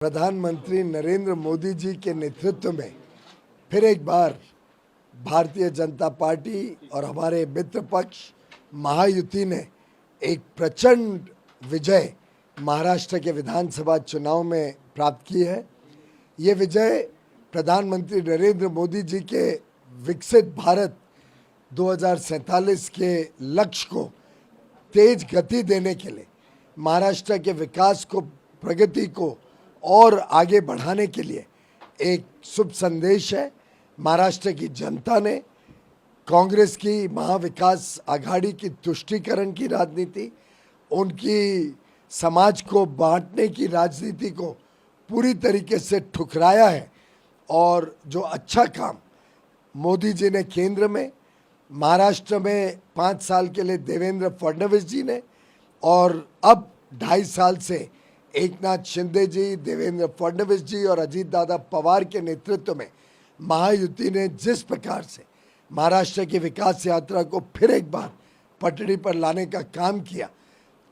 प्रधानमंत्री नरेंद्र मोदी जी के नेतृत्व में फिर एक बार भारतीय जनता पार्टी और हमारे मित्र पक्ष महायुति ने एक प्रचंड विजय महाराष्ट्र के विधानसभा चुनाव में प्राप्त की है। ये विजय प्रधानमंत्री नरेंद्र मोदी जी के विकसित भारत 2047 के लक्ष्य को तेज गति देने के लिए, महाराष्ट्र के विकास को, प्रगति को और आगे बढ़ाने के लिए एक शुभ संदेश है। महाराष्ट्र की जनता ने कांग्रेस की महाविकास आघाड़ी की तुष्टीकरण की राजनीति, उनकी समाज को बांटने की राजनीति को पूरी तरीके से ठुकराया है और जो अच्छा काम मोदी जी ने केंद्र में, महाराष्ट्र में 5 साल के लिए देवेंद्र फडणवीस जी ने और अब 2.5 साल से एकनाथ शिंदे जी, देवेंद्र फडणवीस जी और अजीत दादा पवार के नेतृत्व में महायुति ने जिस प्रकार से महाराष्ट्र की विकास यात्रा को फिर एक बार पटड़ी पर लाने का काम किया,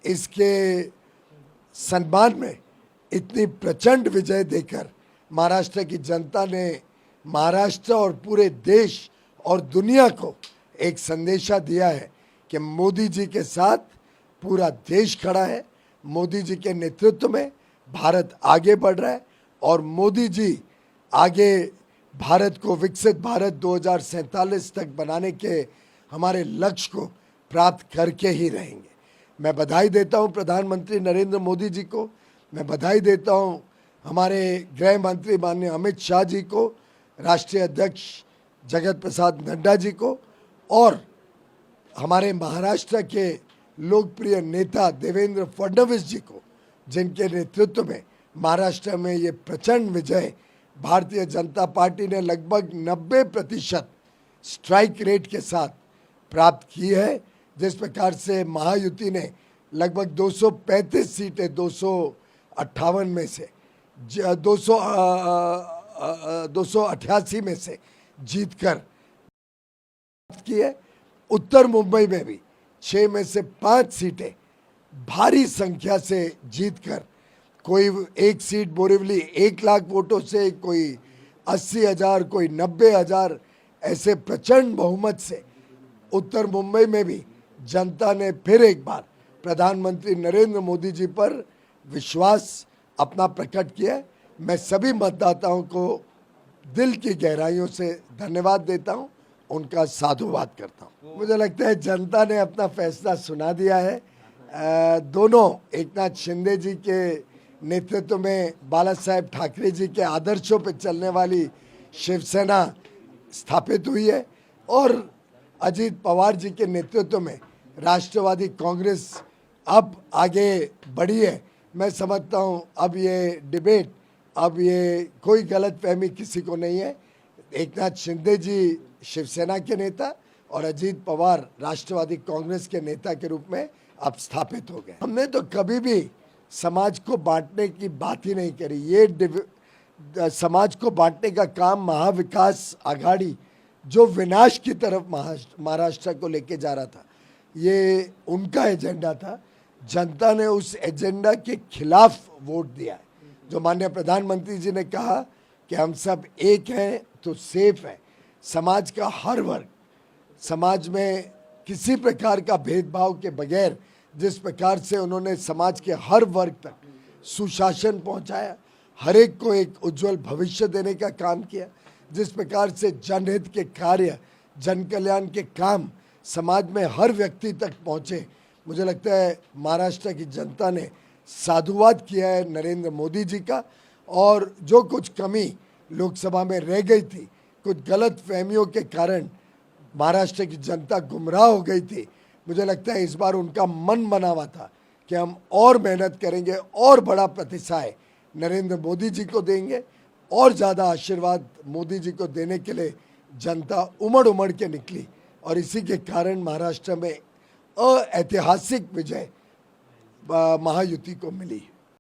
इसके सम्मान में इतनी प्रचंड विजय देकर महाराष्ट्र की जनता ने महाराष्ट्र और पूरे देश और दुनिया को एक संदेशा दिया है कि मोदी जी के साथ पूरा देश खड़ा है। मोदी जी के नेतृत्व में भारत आगे बढ़ रहा है और मोदी जी आगे भारत को विकसित भारत 2047 तक बनाने के हमारे लक्ष्य को प्राप्त करके ही रहेंगे। मैं बधाई देता हूं प्रधानमंत्री नरेंद्र मोदी जी को, मैं बधाई देता हूं हमारे गृह मंत्री माननीय अमित शाह जी को, राष्ट्रीय अध्यक्ष जगत प्रसाद नड्डा जी को और हमारे महाराष्ट्र के लोकप्रिय नेता देवेंद्र फडणवीस जी को, जिनके नेतृत्व में महाराष्ट्र में ये प्रचंड विजय भारतीय जनता पार्टी ने लगभग 90% स्ट्राइक रेट के साथ प्राप्त की है। जिस प्रकार से महायुति ने लगभग 235 सीटें 258 में से 288 में से जीतकर की है। उत्तर मुंबई में भी 6 में से 5 सीटें भारी संख्या से जीतकर, कोई एक सीट बोरीवली 1 लाख वोटों से, कोई 80,000, कोई 90,000, ऐसे प्रचंड बहुमत से उत्तर मुंबई में भी जनता ने फिर एक बार प्रधानमंत्री नरेंद्र मोदी जी पर विश्वास अपना प्रकट किया। मैं सभी मतदाताओं को दिल की गहराइयों से धन्यवाद देता हूं, उनका साधुवाद करता हूं। मुझे लगता है जनता ने अपना फैसला सुना दिया है। दोनों एकनाथ शिंदे जी के नेतृत्व में बाला साहेब ठाकरे जी के आदर्शों पर चलने वाली शिवसेना स्थापित हुई है और अजीत पवार जी के नेतृत्व में राष्ट्रवादी कांग्रेस अब आगे बढ़ी है। मैं समझता हूं अब ये डिबेट, अब ये कोई गलतफहमी किसी को नहीं है। एकनाथ शिंदे जी शिवसेना के नेता और अजीत पवार राष्ट्रवादी कांग्रेस के नेता के रूप में अब स्थापित हो गए। हमने तो कभी भी समाज को बांटने की बात ही नहीं करी। ये समाज को बांटने का काम महाविकास आघाड़ी जो विनाश की तरफ महाराष्ट्र को लेके जा रहा था, ये उनका एजेंडा था। जनता ने उस एजेंडा के खिलाफ वोट दिया है। जो माननीय प्रधानमंत्री जी ने कहा कि हम सब एक हैं तो सेफ है। समाज का हर वर्ग, समाज में किसी प्रकार का भेदभाव के बगैर जिस प्रकार से उन्होंने समाज के हर वर्ग तक सुशासन पहुंचाया, हर एक को एक उज्जवल भविष्य देने का काम किया, जिस प्रकार से जनहित के कार्य, जन कल्याण के काम समाज में हर व्यक्ति तक पहुंचे, मुझे लगता है महाराष्ट्र की जनता ने साधुवाद किया है नरेंद्र मोदी जी का। और जो कुछ कमी लोकसभा में रह गई थी, कुछ गलत फहमियों के कारण महाराष्ट्र की जनता गुमराह हो गई थी, मुझे लगता है इस बार उनका मन बना हुआ था कि हम और मेहनत करेंगे और बड़ा प्रतिसाय नरेंद्र मोदी जी को देंगे और ज़्यादा आशीर्वाद मोदी जी को देने के लिए जनता उमड़ उमड़ के निकली और इसी के कारण महाराष्ट्र में ऐतिहासिक विजय महायुति को मिली।